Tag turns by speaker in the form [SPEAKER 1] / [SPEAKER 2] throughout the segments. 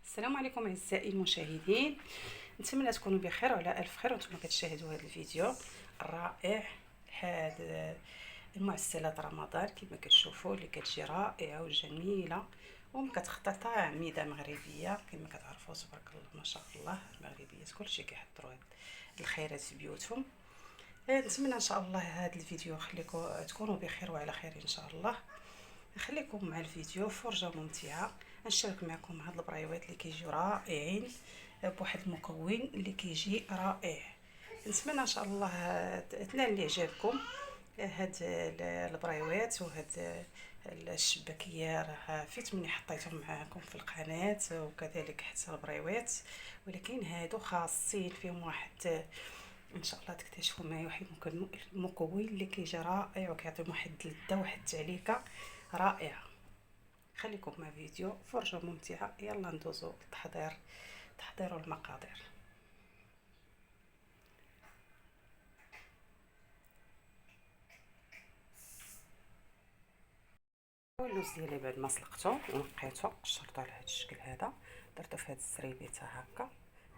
[SPEAKER 1] السلام عليكم اعزائي المشاهدين، نتمنى تكونوا بخير وعلى الف خير وانتم كتشاهدوا هذا الفيديو الرائع. هذا المعسلات رمضان كما كتشوفوا اللي كتجي رائعه وجميله وكتخطى تعميده مغربيه كما كتعرفوا. تبارك الله ما شاء الله، المغربيات كلشي كيحضروا هاد الخيرات في بيوتهم. نتمنى ان شاء الله هذا الفيديو يخليكم تكونوا بخير وعلى خير ان شاء الله. نخليكم مع الفيديو، فرجه ممتعه. نشارك معكم هاد البرايوات اللي كيجيو رائعين بواحد المكون اللي كيجي رائع. نتمنى ان شاء الله تنال اعجابكم هاد البرايوات وهاد الشباكيه. راه فيت مني حطيتهم معكم في القناه وكذلك حتى البرايوات، ولكن هادو خاصين فيهم واحد ان شاء الله تكتشفوا معايا واحد المكون اللي كيجي رائع وكيعطي واحد اللذه واحد التعليكه رائعه. خليكم مع فيديو فرجه ممتعه. يلا ندوزو تحضير المقادير. اللوز ديالي بعد ما سلقته ونقيته قشرته على هذا الشكل هذا، درته في هذا الزريبيته هكا.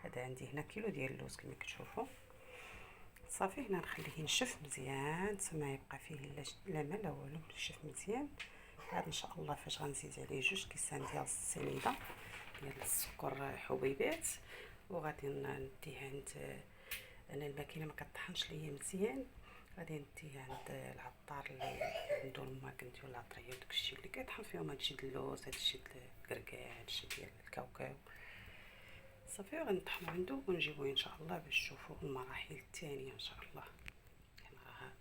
[SPEAKER 1] هذا عندي هنا كيلو ديال اللوز كما كتشوفوا. صافي هنا نخليه ينشف مزيان ما يبقى فيه لا ماء لا والو، ينشف مزيان. عاد ان شاء الله فاش غنزيد عليه 2 كيسان ديال السنيده ديال السكر حبيبات، وغادي نديه عند انا الماكينه ما كطحنش ليا مزيان. غادي نديه عند العطار اللي عنده الماكن ديال العطريه وداكشي اللي كيطحن فيهم هادشي ديال اللوز، هادشي ديال الكركاع، هادشي ديال الكاوكاو. صافي غنطحنو عنده ونجيبوه ان شاء الله باش تشوفوا المراحل الثانيه ان شاء الله. هنا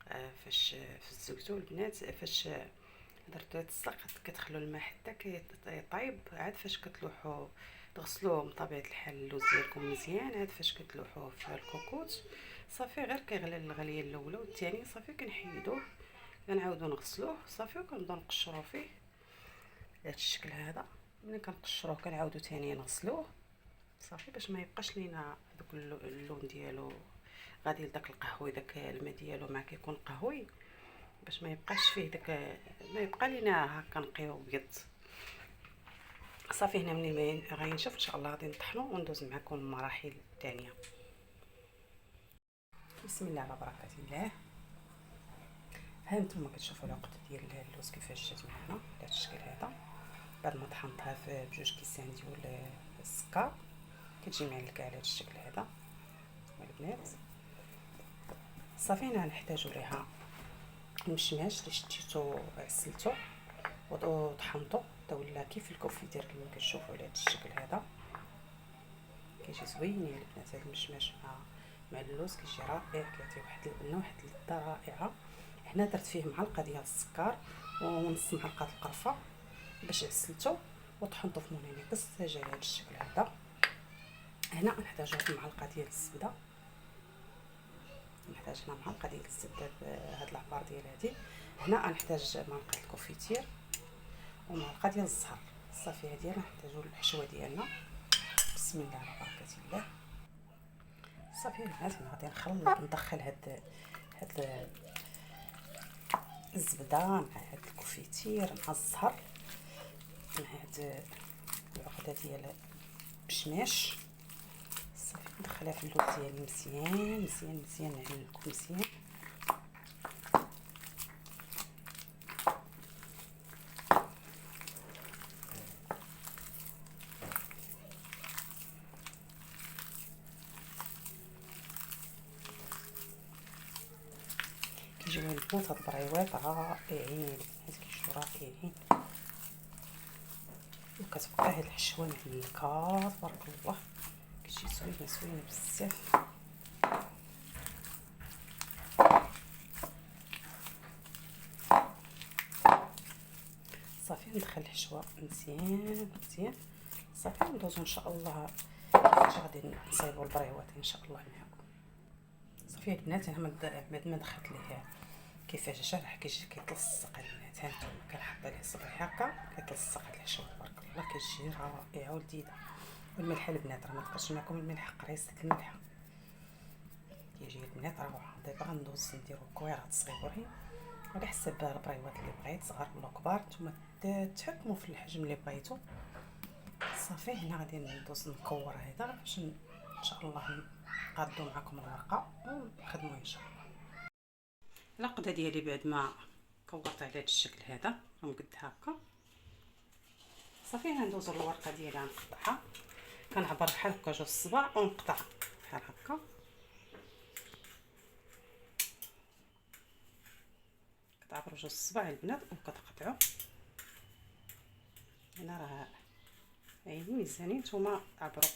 [SPEAKER 1] راه فاش فزقتو البنات، فاش درتو السلق كتخلوا الماء حتى كيطيب. عاد فاش كتلوحوا تغسلوه بطبيعه الحال اللوز ديالكم مزيان. عاد فاش كتلوحوه في الكوكوت صافي غير كيغلي الغليه الاولى والثانيه، صافي كنحيدوه كنعاودو نغسلوه صافي وكنبداو نقشرو فيه بهذا الشكل هذا. ملي كنقشروه كنعاودو ثاني نغسلوه صافي باش ما يبقاش لينا دوك اللون ديالو غادي لداك القهوي، داك الماء ديالو ما كيكون قهوي باش ما يبقاش فيه داك، ما يبقى لينا هكا نقيو ابيض. صافي هنا ملي غينشف ان شاء الله غادي نطحنو وندوز معكم المراحل الثانيه. بسم الله على بركه الله. ها نتوما كتشوفوا العقد ديال اللوز كيفاش جات معنا بهذا الشكل هذا. بعد ما طحنتها في بجوج كيسان ديال السكر كتجي معلكه على هذا الشكل هذا البنات. صافي هنا نحتاجو ليها المشماش اللي شديتو عسلتو وطحنتو حتى ولا كيف الكوفيتير كما كتشوفوا على هذا الشكل هذا. كيجي زوين يا البنات هذا المشماش مع اللوز، كيجي رائع، كيعطي واحد اللبنه واحد اللذه رائعه. هنا درت فيه معلقه ديال السكر ونص معلقه القرفه باش عسلتو وطحنتو في مونيميكس جا على هذا الشكل هذا. هنا نحتاجو معلقه ديال الزبده، نحتاج هنا معلقه ديال الزبده بهاد العبار ديال هادي. هنا نحتاج معلقه الكوفيتير ومعلقه ديال الزهر. صافي هادي نحتاجو الحشوه ديالنا. بسم الله على بركه الله. صافي البنات غادي ندخل هاد الزبده مع هاد الكوفيتير مع الزهر مع هاد العقده ديال البشماش. صافي ندخلها في اللوز ديالي مزيان مزيان مزيان، نعلقو مزيان. كيجيو البنات هاد البريوات رائعين، البنات كيجيو رائعين وكتبقى هاد الحشوه مهلكه تبارك الله، كتجي زوينه بزاف. صافي ندخل الحشوه مزيان صافي ندوزو ان شاء الله غادي نصايبوا البريوات ان شاء الله معكم. صافي البنات انا بعد ما دخلت ليه كيفاش جا راه كيجي كيتلصق البنات. ها نتوما كنحط عليه صبعي هكا كيتلصق هاد الحشوه تبارك الله، كتجي رائعه ولذيذه. والملح البنات راه ما ذكرتش معكم الملح، قريصه الملح كيجي البنات روعه. دابا غندوز نديرو كويرات صغيورين على حسب البريوات اللي بغيت، صغار ولا كبار، نتوما تحكموا في الحجم اللي بغيتو. صافي هنا غادي ندوز نكور هذا باش ان شاء الله نقادو معكم الورقه ونخدموا ان شاء الله. العقده ديالي بعد ما كورت على هذا الشكل هذا راه قد هكا. صافي هنا ندوز الورقه ديالي نقطعها، كنعبر بحال هكا جوج الصباع ونقطع بحال هكا. كتعبروا جوج الصباع البنات وكتقطعوا. هنا راه هاي ميزانين، نتوما عبروا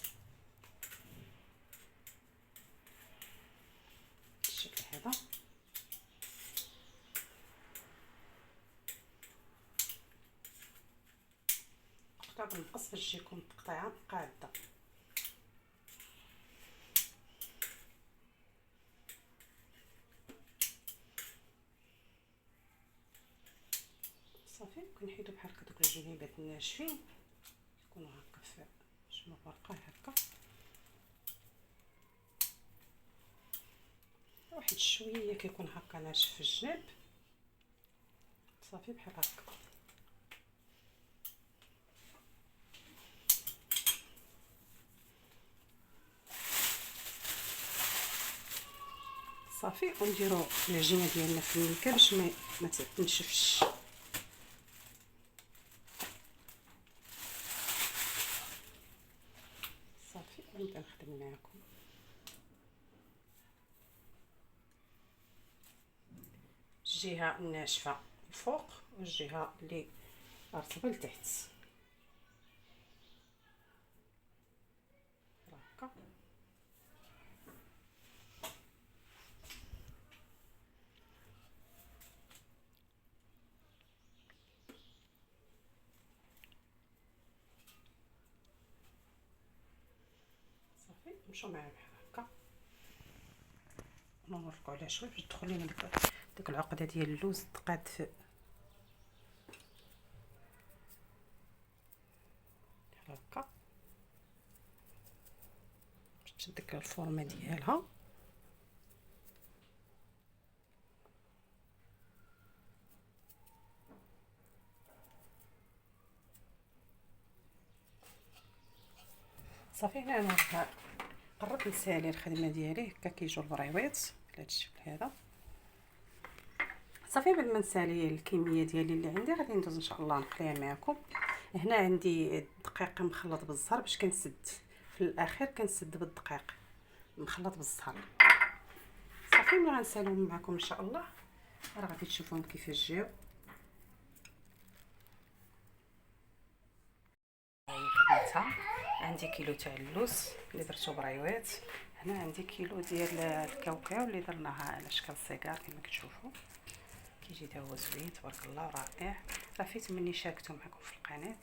[SPEAKER 1] بالشكل هذا. قطعوا بالمقص باش تجيكم تقطيعه قاده. صافي كنحيدو بحال هكا دوك الجنيبات الناشفين يكونوا هكا في شنو ورقه هكا، واحد شويه كيكون هكا ناشف في الجناب. صافي بحال هكا. صافي ونديرو العجينه ديالنا في الميكا باش ما تنشفش. صافي نبدا نخدم معكم. الجهه الناشفه الفوق والجهه اللي رطبه لتحت هكا. صافي نمشيو معايا بحال هكا نورقو على شويه باش تدخل لينا ديك العقده ديال اللوز تقاد في بحال هكا باش تشد ديك الفورمه ديالها. صافي هنا انا قربت نسالي الخدمه ديالي هكا كيجيو البريوات على هذا الشكل هذا. صافي بعد ما نسالي الكميه ديالي اللي عندي غادي ندوز ان شاء الله نقليها معكم. هنا عندي الدقيق مخلط بالزهر باش كنسد في الاخير، كنسد بالدقيق مخلط بالزهر. صافي ملي غنساليهم معكم ان شاء الله راه غادي تشوفوهم كيفاش جاو. عندي كيلو تاع اللوز اللي درتو بريوات. هنا عندي كيلو ديال الكاوكاو اللي درناها على شكل صيغار كما كتشوفوا، كيجي حتى هو زوين تبارك الله رائع. راه فيت مني شاركته معكم في القناه.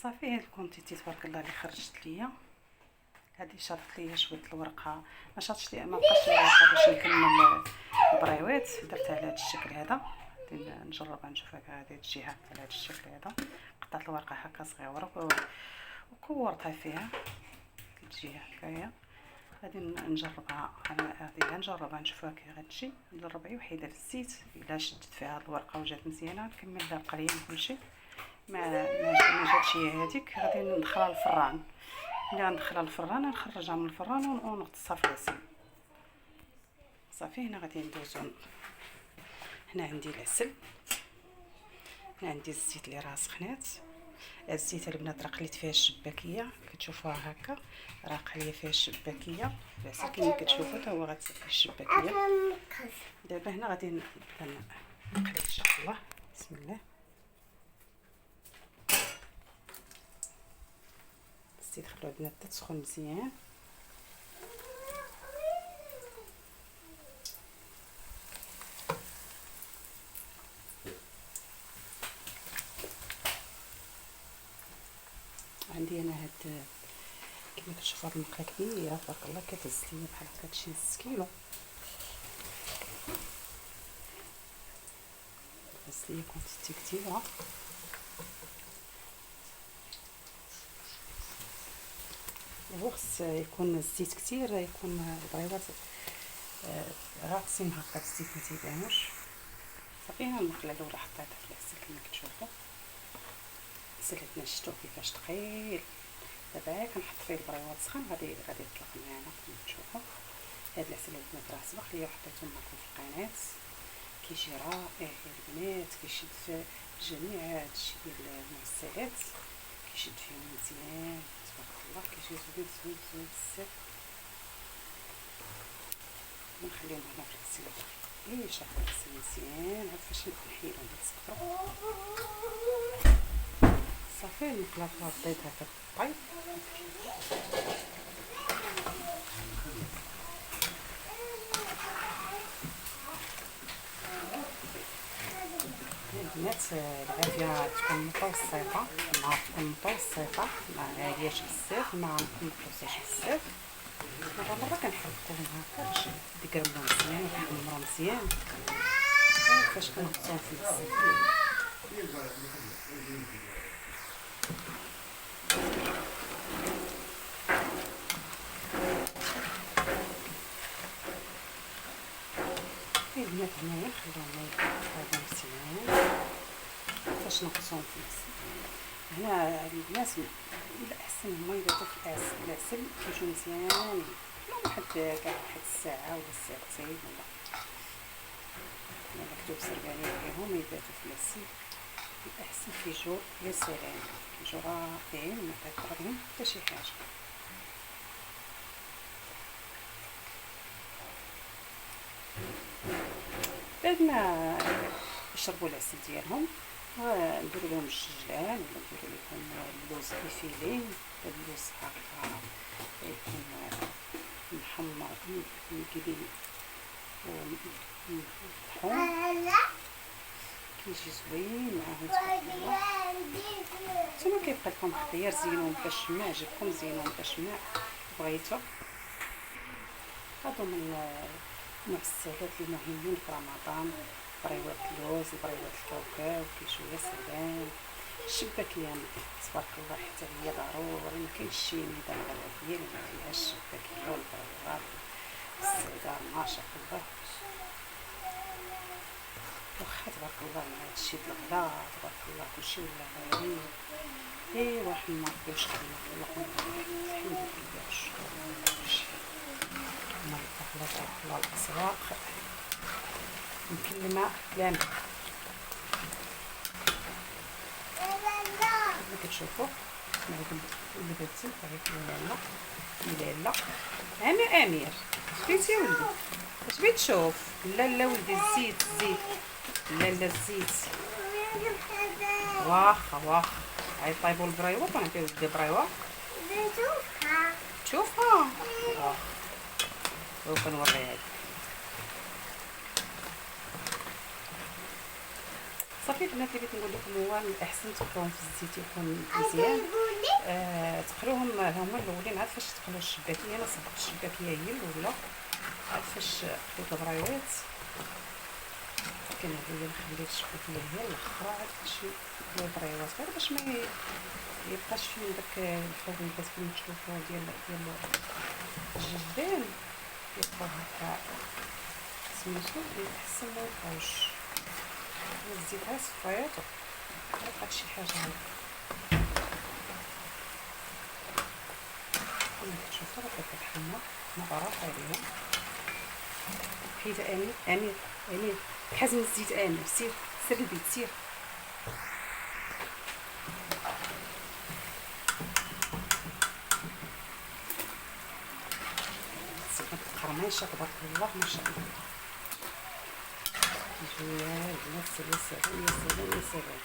[SPEAKER 1] صافي هاد الكونتيتي تبارك الله اللي خرجت ليا. هذه شاطت ليا شويه الورقه، ما شاطش ليا، ما بقاش ليا ورقه باش نكمل البريوات. درتها على هذا الشكل هذا، نجربها نشوفها هذه الجهه على هذا الشكل هذا. قطعت الورقه هكا صغيره وكورتها فيها الجهه هكايا. غادي نجربها هذه نجربها نشوفها كي غتجي. نجرب اي وحيده في الزيت، الا شدت فيها هاد الورقه وجات مزيانه نكمل لها القليه كلشي. ما جاتش هي هذيك غادي ندخلها للفران. ملي غندخلها للفران نخرجها من الفران ونغطسها في العسل. صافي هنا غادي ندوزو. هنا عندي العسل، هنا عندي الزيت اللي راه سخنات. الزيت البنات راه قليت فيها الشباكيه كتشوفوها هكا، راه قليه فيها الشباكيه. العسل كما كتشوفوا حتى هو غتسقي الشباكيه. دابا هنا غادي نبدا نقلي ان شاء الله. بسم الله. الزيت خلوه البنات تسخن مزيان. عندي انا هاد كما كتشوفوا هاد المقله كبيره تبارك الله، كتهز ليا بحال هكا شي 6 كيلو. هز ليا كونتيتي كثيره. هو خص يكون الزيت كثير، يكون البريوات راقصين هكا في الزيت ما تيبانوش. صافي ها المقله الاولى حطيتها في العسل كما كتشوفوا. سلتنا شفتو كيفاش ثقيل. دابا كنحط فيه البريوات سخون غادي يطلق معنا كما تشوفوا. هاد العسل البنات راه سبق ليا وحطيته معكم في القناه، كيجي رائع البنات، كيشد في جميع هادشي ديال المعسلات، كيشد فيهم مزيان تبارك الله، كيجي زوين زوين زوين بزاف. ونخليهم هنا في الغسيل شافوا الغسيل مزيان. عاد فاش نحيدهم تسكروا صافي نطلع البيض هكا طيب. البنات العافيه تكون متوسطه، النار تكون متوسطه، ما عالياش بزاف ما منقصوش بزاف. مرة كنحركوهم هكا باش يتقرملو مزيان ويحمرو مزيان فاش كنغطيوهم في الغسيل. البنات هنايا نخليوهم يطيبو مزيان فاش نغطيوهم في الغسيل. هنا الناس الاحسن هما يباتو في العسل كيجيو مزيانين، خليهم واحد كاع واحد الساعه ولا ساعتين ولا مكتوب سربانين عليهم يباتو في العسل. الاحسن كيجيو يا سلام، كيجيو رائعين وما كيطرا بهم حتى شي حاجه. بعد ما يشربوا العسل ديالهم نديرو لهم الجلجلان ولا نديرو لهم اللوز كيفيلين. اللوز هكا يكون محمر مقلي ومطحون كيجي زوين معاهم تبارك الله. نتوما كيبقى لكم اختيار، زينوهم باش ما عجبكم زينوهم باش ما بغيتو. هادو من المعسلات المهمين في رمضان، بريوات اللوز بريوات الكاوكاو كيجيو يا سلام. الشباكيه تبارك الله حتى هي ضروري، مكاينش شي ميدان غربيه اللي ما فيهاش الشباكيه والبريوات والسيدار ما شاء الله. واخا تبارك الله مع هادشي د الغلا تبارك الله كلشي ولا غالي. ايوا حنا كلش خدمه الله الحمد لله والشكر كلشي ما الله تبارك الله. الاسواق مكلمه لامع كما كتشوفوا معكم اللي بغيتي لاله لاله امير شفيتي يا ولدي اش بغيت تشوف؟ لا ولدي الزيت لا الزيت واخا عاد طيبوا البريوه كنعطيو ولدي بريوه تشوفها واخا وكنوريها لك. صافي البنات اللي بغيت نقول لكم هو الاحسن تقلوهم في الزيت يكون مزيان. تقلوهم هما الاولين عاد فاش تقلوا الشباكيه. انا صبت الشباكيه هي الاولى، عاد فاش قليت البريوات كنعاود نخلي الشباكيه هي الاخرى عاد فاش ندير البريوات غير باش ما يبقاش فيه داك الحبيبات كما تشوفوا ديال الجدان يبقاو هكا سميتو احسن ما يبقاوش. الزيت غير صفيتو بقات شي حاجه هكا كما كتشوفوا راه كتحمر مبارك عليهم. حيد امير حزم الزيت امير سير البيت سير. قرميشه تبارك الله ما شاء الله كيجيو يا البنات. يا سلام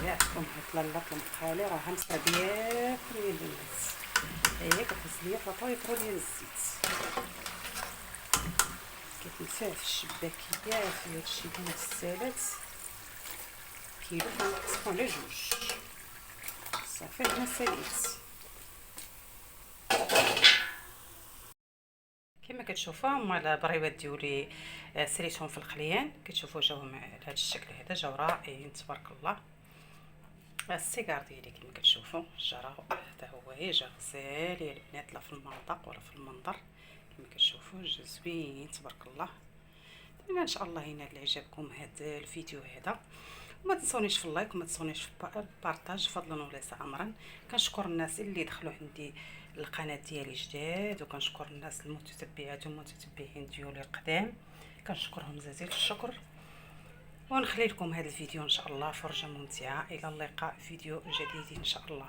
[SPEAKER 1] ياكم هاد لاله المخالي راه همسه بياكل يا البنات. هي كتهز ليا فطايفرو ديال الزيت كتنفع في الشباكيه في هادشي ديال السالات كيلو كنقسمو على جوج صافي. انا ساليت كما كتشوفوا هما البريوات ديالي سريتهم في القليان. كتشوفوا جاو مع هذا الشكل هذا، جاو رائعين تبارك الله. السيجار ديالي كما كتشوفوا جا رائع هذا هو يجي غزال يا البنات، لا في المنطق ولا في المنظر كما كتشوفوا جا زوين تبارك الله. ان شاء الله ينال اعجابكم هذا الفيديو هذا، وما تنسونيش في اللايك وما تنسونيش في البارطاج فضلا وليس امرا. كنشكر الناس اللي دخلوا عندي القناه ديالي جداد، وكنشكر الناس المتتبعات والمتتبعين ديالي القدام، كنشكرهم جزيل الشكر. ونخلي لكم هذا الفيديو ان شاء الله فرجه ممتعه. الى اللقاء فيديو جديد ان شاء الله.